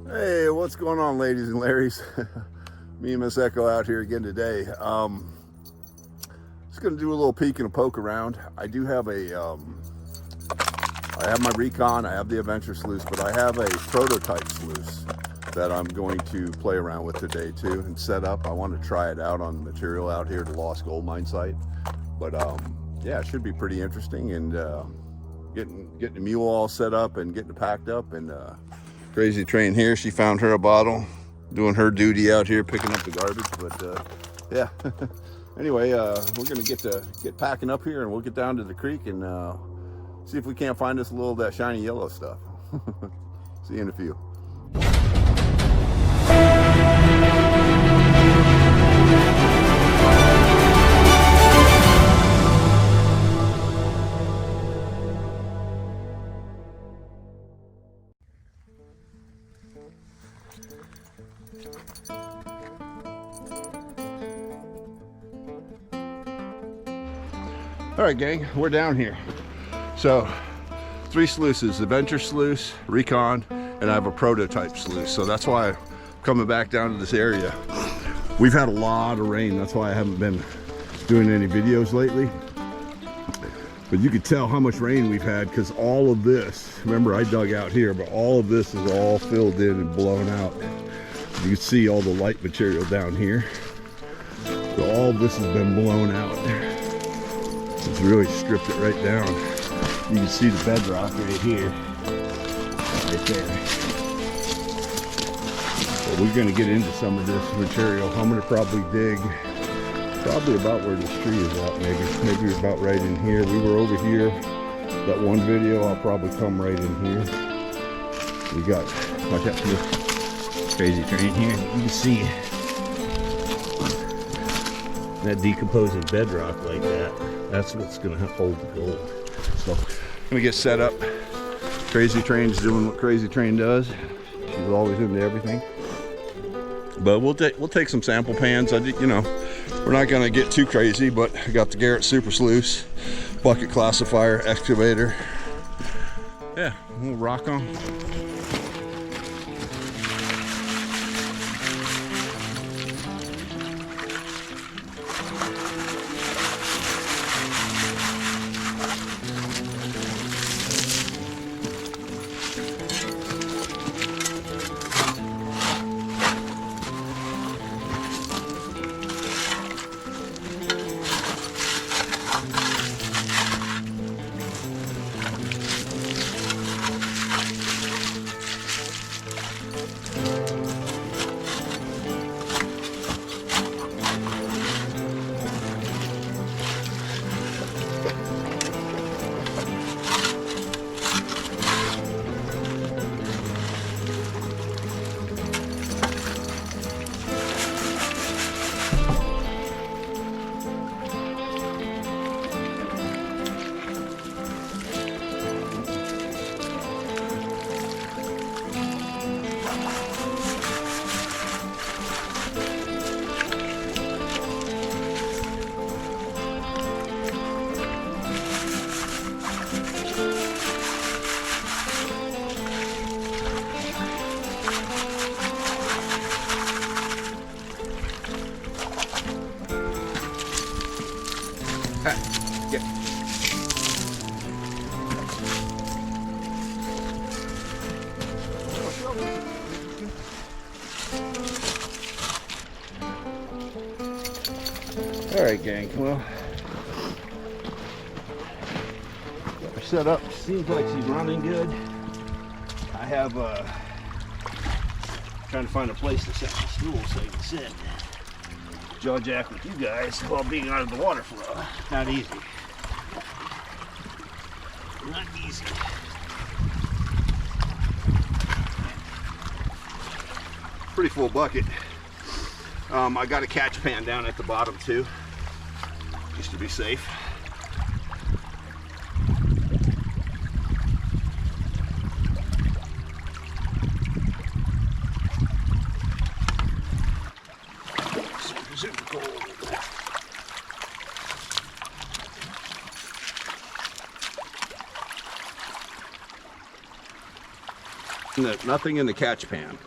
Hey, what's going on, ladies and Larrys? Me and Miss Echo out here again today. Just gonna do a little peek and a poke around. I do have I have my Recon, I have the Adventure Sluice, but I have a prototype sluice that I'm going to play around with today too and set up. I want to try it out on the material out here at the Lost Gold Mine site. But yeah, it should be pretty interesting, and getting the mule all set up and getting it packed up. And Crazy Train here, she found her a bottle, doing her duty out here picking up the garbage. But yeah, anyway, we're gonna get packing up here, and we'll get down to the creek and see if we can't find us a little of that shiny yellow stuff. See you in a few. All right, gang, we're down here. So 3 sluices: Adventure Sluice, Recon, and I have a prototype sluice. So that's why I'm coming back down to this area. We've had a lot of rain. That's why I haven't been doing any videos lately. But you could tell how much rain we've had, because all of this, remember I dug out here, but all of this is all filled in and blown out. You can see all the light material down here. So all of this has been blown out. It's really stripped it right down. You can see the bedrock right here, right there. But we're going to get into some of this material. I'm going to probably dig probably about where this tree is at, maybe about right in here. We were over here that one video. I'll probably come right in here. We got, watch out for this Crazy Train here. You can see that decomposing bedrock like that. That's what's going to hold the gold. So I'm going to get set up. Crazy Train's doing what Crazy Train does. She's always into everything. But we'll take some sample pans. You know, we're not going to get too crazy, but I got the Garrett Super Sluice, bucket classifier, excavator. Yeah, we'll rock on. All right, gang, well, we're set up. Seems like she's running good. I have trying to find a place to set the stool so you can sit, jaw jack with you guys while being out of the water flow. Not easy. Not easy. Pretty full bucket. I got a catch pan down at the bottom too, just to be safe. Super cold. Nothing in the catch pan.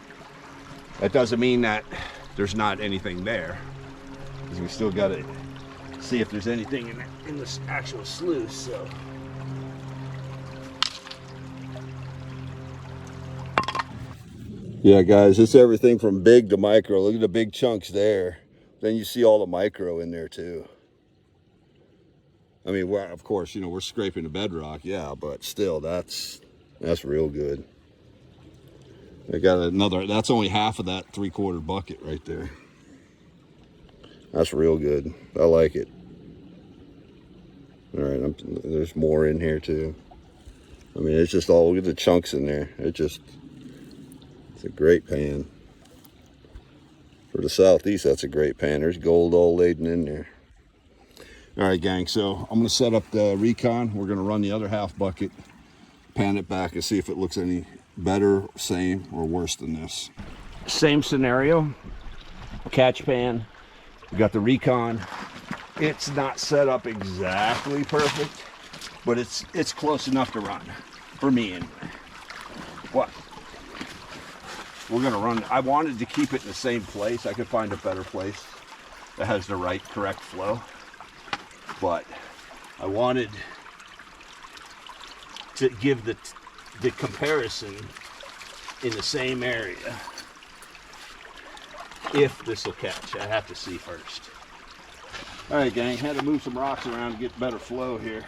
That doesn't mean that there's not anything there, because we still got to see if there's anything in this actual sluice. So yeah, guys, it's everything from big to micro. Look at the big chunks there. Then you see all the micro in there too. I mean, of course, you know, we're scraping the bedrock, yeah, but still, that's real good. I got another, that's only half of that 3/4 bucket right there. That's real good. I like it. All right, there's more in here too. I mean, it's just all, look at the chunks in there. It's a great pan. For the southeast, that's a great pan. There's gold all laden in there. All right, gang, so I'm gonna set up the Recon. We're gonna run the other half bucket, pan it back, and see if it looks any better, same, or worse than this. Same scenario, catch pan. We got the Recon. It's not set up exactly perfect, but it's close enough to run, for me anyway. What? We're gonna run, I wanted to keep it in the same place. I could find a better place that has the right, correct flow. But I wanted to give the comparison in the same area. If this will catch, I have to see first. All right, gang, had to move some rocks around to get better flow here.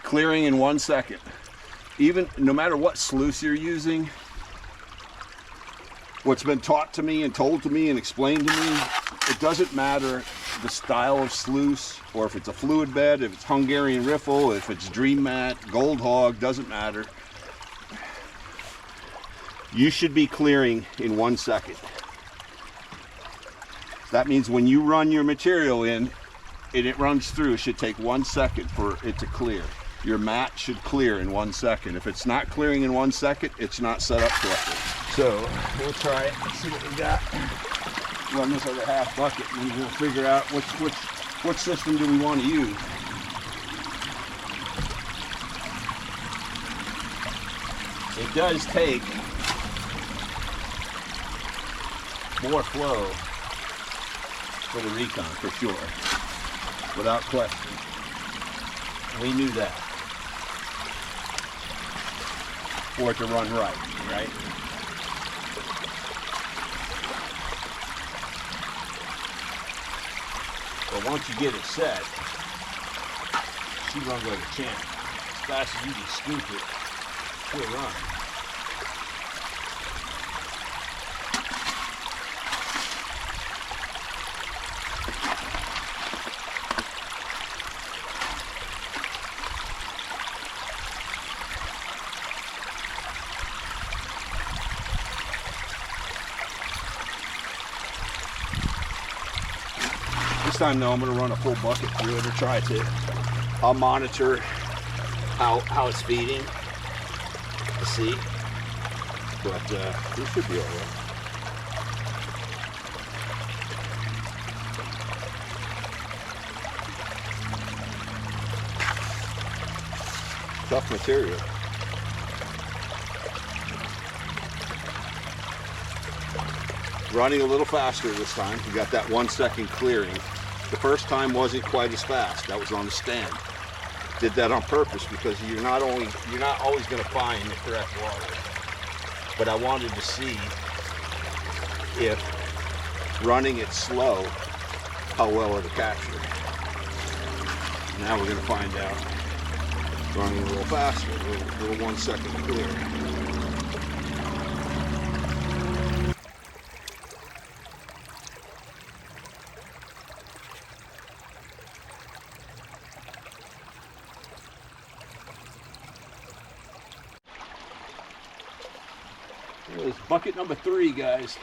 Clearing in 1 second. Even no matter what sluice you're using, what's been taught to me and told to me and explained to me, it doesn't matter the style of sluice, or if it's a fluid bed, if it's Hungarian riffle, if it's dream mat, gold hog, doesn't matter. You should be clearing in 1 second. That means when you run your material in and it runs through, it should take 1 second for it to clear. Your mat should clear in 1 second. If it's not clearing in 1 second, it's not set up correctly. So we'll try it and see what we got. Run this other half bucket and we'll figure out what system do we want to use. It does take more flow for the Recon, for sure, without question. We knew that. For it to run right? But once you get it set, she runs like a champ. As fast as you can scoop it, she'll run. This time though, I'm going to run a full bucket through it, or try to. I'll monitor how it's feeding to see, but it should be all right. Tough material. Running a little faster this time. We got that 1 second clearing. The first time wasn't quite as fast. That was on the stand. Did that on purpose because you're not always going to find the correct water. But I wanted to see if running it slow, how well it'll capture. Now we're going to find out. Running a little faster, a little 1 second clear. It's bucket number 3, guys.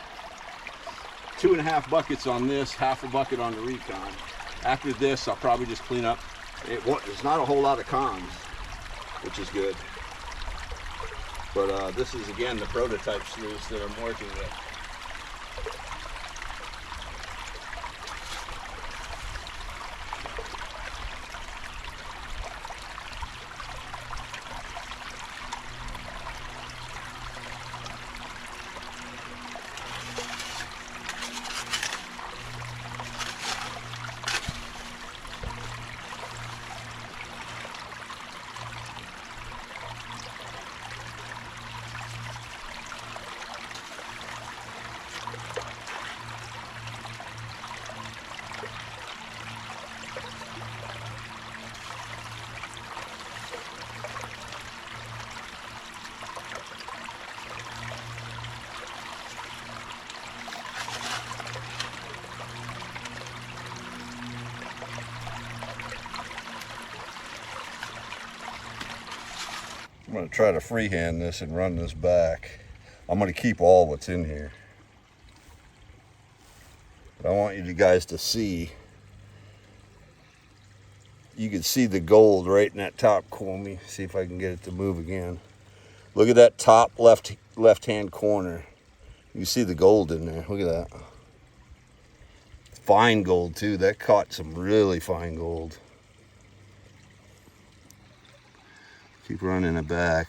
2.5 buckets on this, half a bucket on the Recon. After this, I'll probably just clean up. There's not a whole lot of cons, which is good. But this is, again, the prototype sluice that I'm working with. I'm going to try to freehand this and run this back. I'm going to keep all what's in here. But I want you guys to see. You can see the gold right in that top corner. Let me see if I can get it to move again. Look at that top left-hand corner. You see the gold in there. Look at that. Fine gold too. That caught some really fine gold. Keep running it back.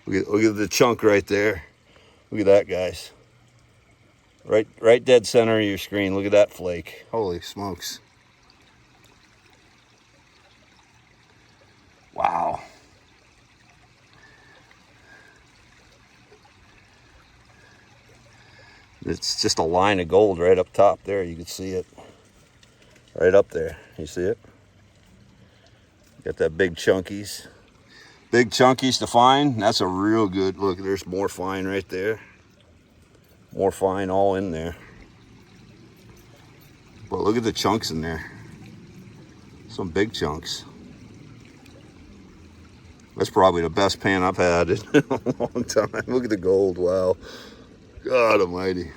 Look at the chunk right there. Look at that, guys. Right dead center of your screen. Look at that flake. Holy smokes. Wow. It's just a line of gold right up top there. You can see it. Right up there. You see it? Got that big chunkies. Big chunkies to fine. That's a real good look. There's more fine right there. More fine all in there. But look at the chunks in there. Some big chunks. That's probably the best pan I've had in a long time. Look at the gold. Wow. God almighty.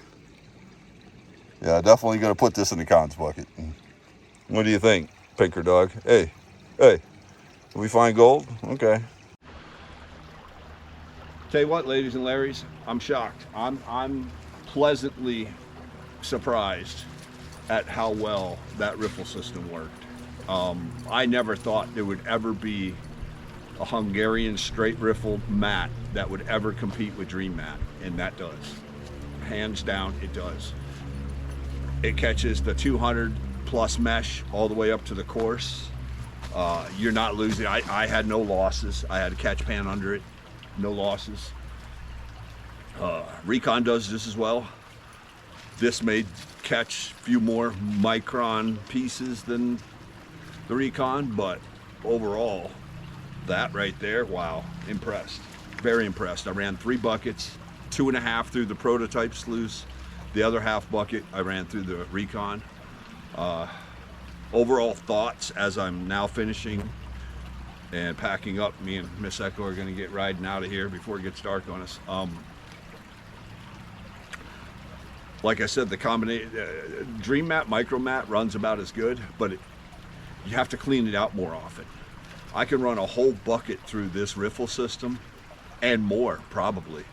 Yeah, definitely gonna put this in the cons bucket. What do you think, Pinker Dog? Hey, we find gold? Okay. Tell you what, ladies and Larrys, I'm shocked. I'm pleasantly surprised at how well that riffle system worked. I never thought there would ever be a Hungarian straight riffle mat that would ever compete with Dream Mat, and that does. Hands down, it does. It catches the 200 plus mesh all the way up to the course. You're not losing. I had no losses. I had a catch pan under it, no losses. Recon does this as well. This may catch a few more micron pieces than the Recon, but overall, that right there, wow, impressed. Very impressed. I ran 3 buckets, 2.5 through the prototype Sluice. The other half bucket I ran through the Recon. Overall thoughts as I'm now finishing and packing up. Me and Miss Echo are gonna get riding out of here before it gets dark on us. Like I said, the combination, Dream Mat, Micro Mat runs about as good, but you have to clean it out more often. I can run a whole bucket through this riffle system and more probably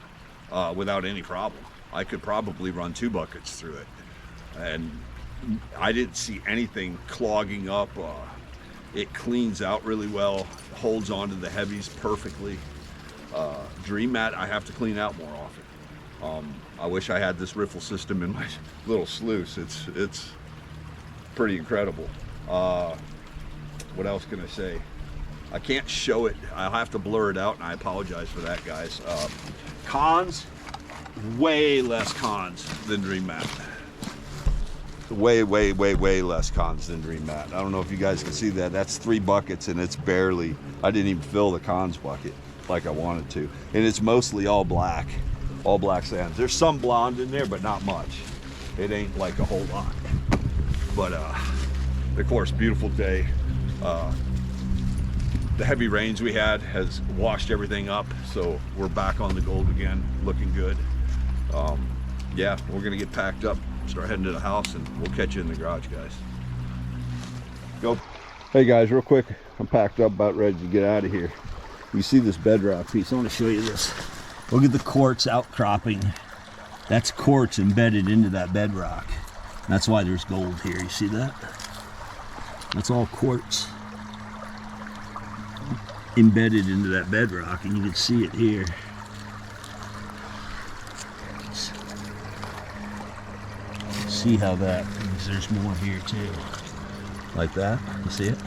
without any problem. I could probably run 2 buckets through it, and I didn't see anything clogging up. It cleans out really well, holds on to the heavies perfectly. Dream Mat I have to clean out more often. I wish I had this riffle system in my little Sluice. It's pretty incredible. What else can I say? I can't show it. I'll have to blur it out, and I apologize for that, guys. Cons, way less cons than Dream Mat. Way less cons than Dream Mat. I don't know if you guys can see that. That's 3 buckets, and it's barely, I didn't even fill the cons bucket like I wanted to. And it's mostly all black sands. There's some blonde in there, but not much. It ain't like a whole lot. But of course, beautiful day. The heavy rains we had has washed everything up, so we're back on the gold again, looking good. Yeah, we're gonna get packed up, start heading to the house, and we'll catch you in the garage, guys. Go. Hey guys, real quick, I'm packed up, about ready to get out of here. You see this bedrock piece? I want to show you this. Look at the quartz outcropping. That's quartz embedded into that bedrock. That's why there's gold here. You see that? That's all quartz embedded into that bedrock, and you can see it here. See how that, there's more here too. Like that, you see it?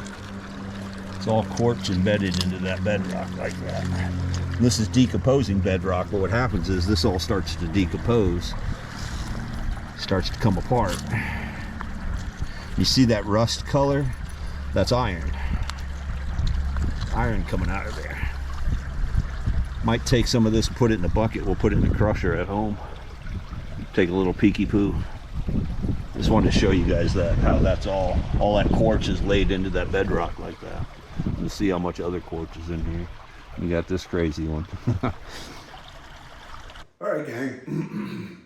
It's all quartz embedded into that bedrock like that. And this is decomposing bedrock, but what happens is this all starts to decompose, starts to come apart. You see that rust color? That's iron. Iron coming out of there. Might take some of this and put it in a bucket. We'll put it in the crusher at home. Take a little peeky poo. Just wanted to show you guys that, how that's all that quartz is laid into that bedrock like that. You'll see how much other quartz is in here. You got this crazy one. All right, gang.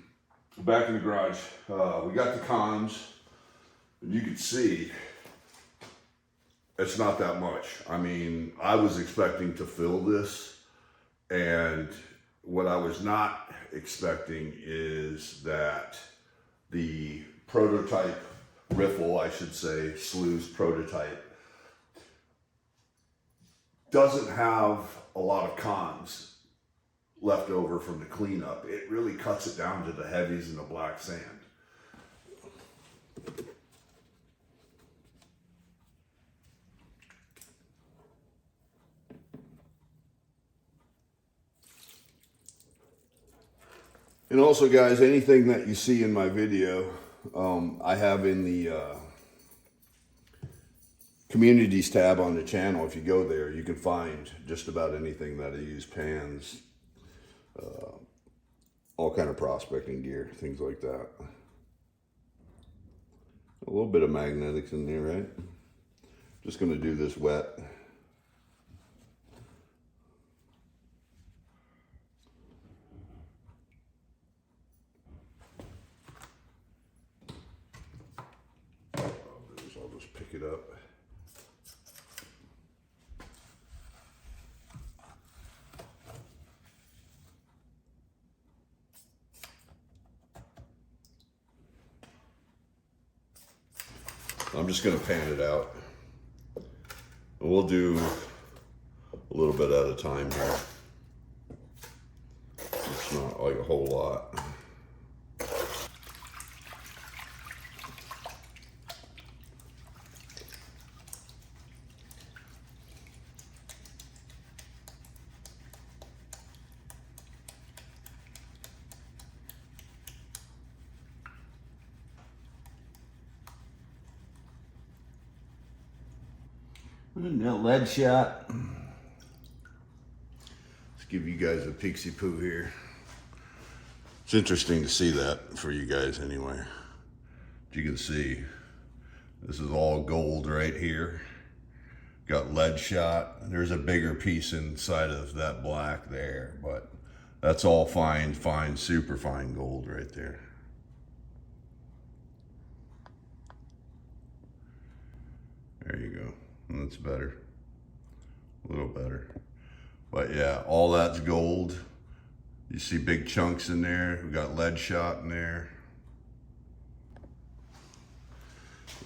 Back in the garage. We got the cons. You can see it's not that much. I mean, I was expecting to fill this, and what I was not expecting is that the prototype riffle, I should say, Sluice prototype, doesn't have a lot of cons left over from the cleanup. It really cuts it down to the heavies and the black sand. And also, guys, anything that you see in my video, I have in the communities tab on the channel. If you go there, you can find just about anything that I use, pans, all kind of prospecting gear, things like that. A little bit of magnetics in there, right? Just gonna do this wet. I'll just pick it up. I'm just going to pan it out. We'll do a little bit at a time here. It's not like a whole lot. And that lead shot. Let's give you guys a peeksy poo here. It's interesting to see that for you guys anyway. As you can see, this is all gold right here. Got lead shot. There's a bigger piece inside of that black there, but that's all fine, super fine gold right there. There you go. That's better, a little better. But yeah, all that's gold. You see big chunks in there. We got lead shot in there.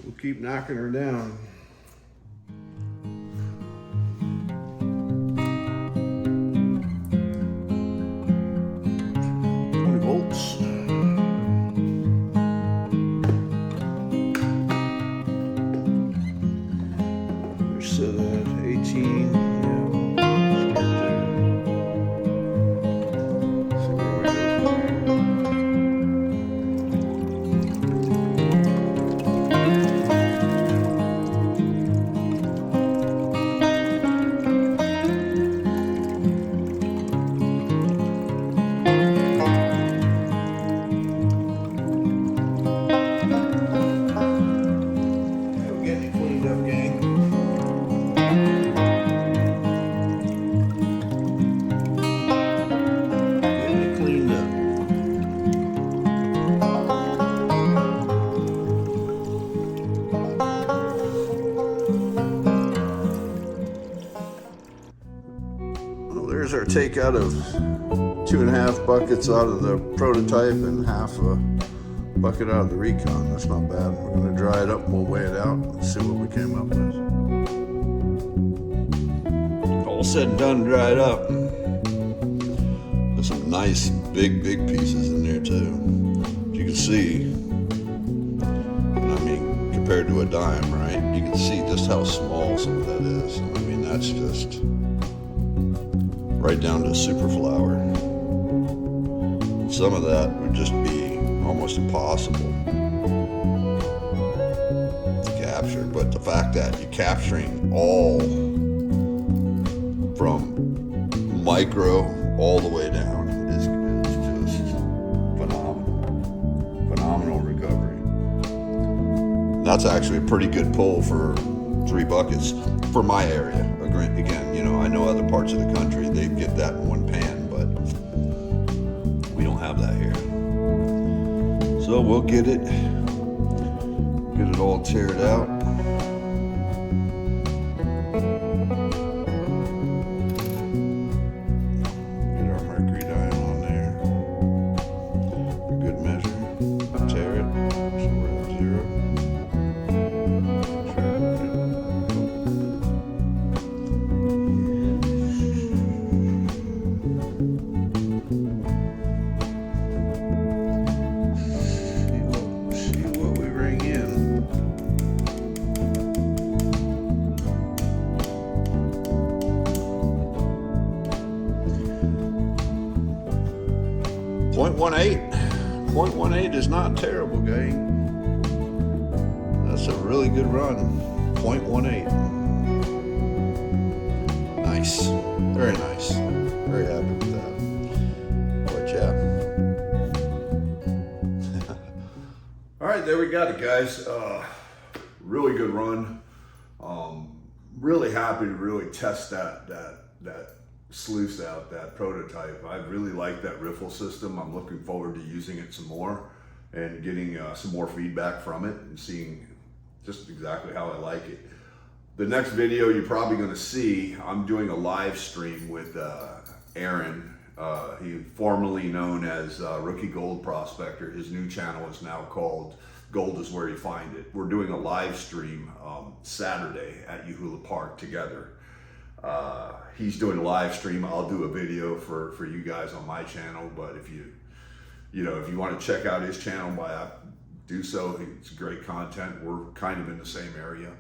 We'll keep knocking her down. 20 volts. Set at 18. There's our take out of 2.5 buckets out of the prototype and half a bucket out of the Recon. That's not bad. We're going to dry it up and we'll weigh it out and see what we came up with. All said and done, dried up. There's some nice big pieces in there too. As you can see, and I mean, compared to a dime, right? You can see just how small some of that is. I mean, that's just right down to super flower. Some of that would just be almost impossible to capture, but the fact that you're capturing all from micro all the way down is just phenomenal recovery. That's actually a pretty good pull for 3 buckets for my area. Again, you know, I know other parts of the country, they get that in one pan, but we don't have that here. So we'll get it all teared out. Get our mercury dye on there for good measure. Tear it so we're at 0. See what we bring in. .18 is not terrible, gang. That's a really good run. .18. Nice. Very nice. Very happy with that. But yeah. All right, there we got it, guys. Really good run. Really happy to really test that Sluice out, that prototype. I really like that riffle system. I'm looking forward to using it some more and getting some more feedback from it and seeing just exactly how I like it. The next video you're probably going to see, I'm doing a live stream with Aaron. He formerly known as Rookie Gold Prospector. His new channel is now called Gold Is Where You Find It. We're doing a live stream Saturday at Uhula Park together. He's doing a live stream. I'll do a video for you guys on my channel, but if you want to check out his channel, do so. It's great content. We're kind of in the same area.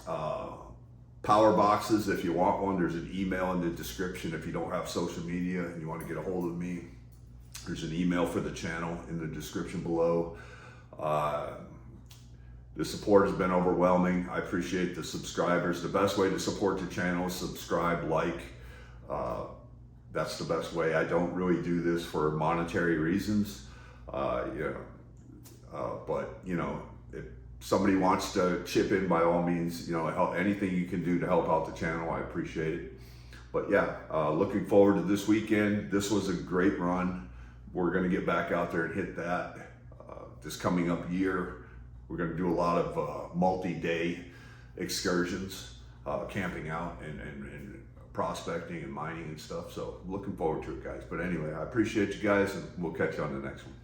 Power boxes, if you want one, there's an email in the description. If you don't have social media and you want to get a hold of me, there's an email for the channel in the description below. The support has been overwhelming. I appreciate the subscribers. The best way to support the channel is subscribe, like. That's the best way. I don't really do this for monetary reasons. But if somebody wants to chip in, by all means, help, anything you can do to help out the channel, I appreciate it. But yeah, looking forward to this weekend. This was a great run. We're gonna get back out there and hit that this coming up year. We're going to do a lot of multi-day excursions, camping out and prospecting and mining and stuff. So looking forward to it, guys. But anyway, I appreciate you guys, and we'll catch you on the next one.